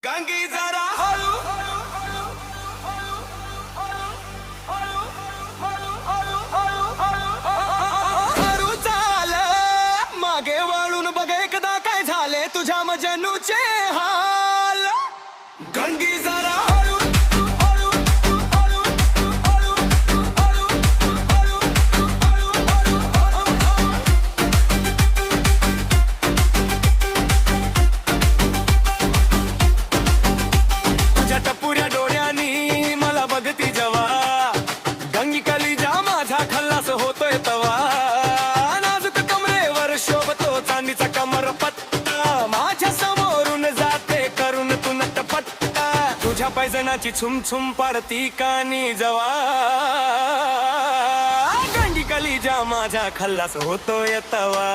गंगी जरा हळू हळू चाल, मागे वळून बघ एकदा काय झाले तुझ्या मजनूचे हाल. गंगी जरा हळू हळू हळू हळू हळू हळू तुझ्या टपुऱ्या डोळ्यांनी मला बघती जवा, गंगी कलिजा माझा खल्लास होतोय तवा. नाजूक कमरेवर शोभतो चांदीचा कमरपट्टा, माझ्या समोरून जाते करून तू नटपट्टा. तुझ्या पैजणाची छुम छुम पडती कानी जवा, गंगी कलिजा माझा खल्लास होतोय तवा.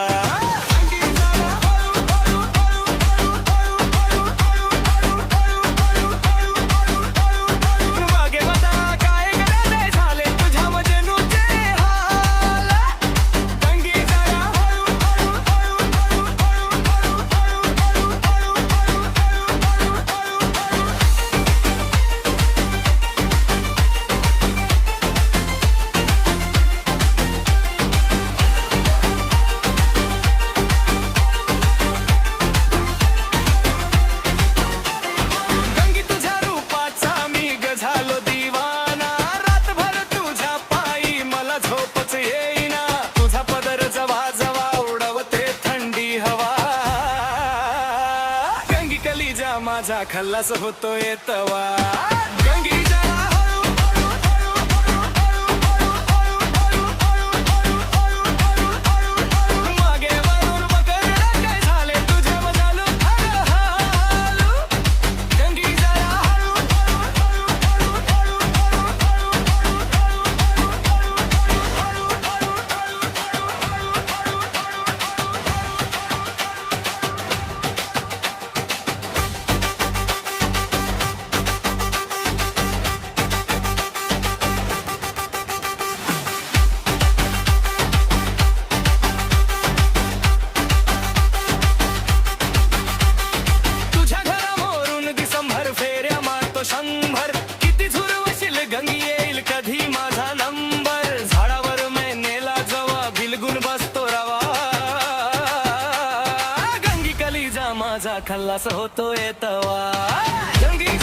माझा खल्लास होतोय तवा. गंगी जरा हळू हळू हळू हळू हळू हळू हळू मागे वळून बघ काय झाले तुझ्या मजालू हालू. गंगी जरा हळू हळू हळू हळू शंभर किती झुरवशील गंगी येईल कधी माझा नंबर. झाडावर मेनेला जवा बिलगुन बसतो रवा, गंगी कलिजा माझा खल्लास होतोय तवा. गंगी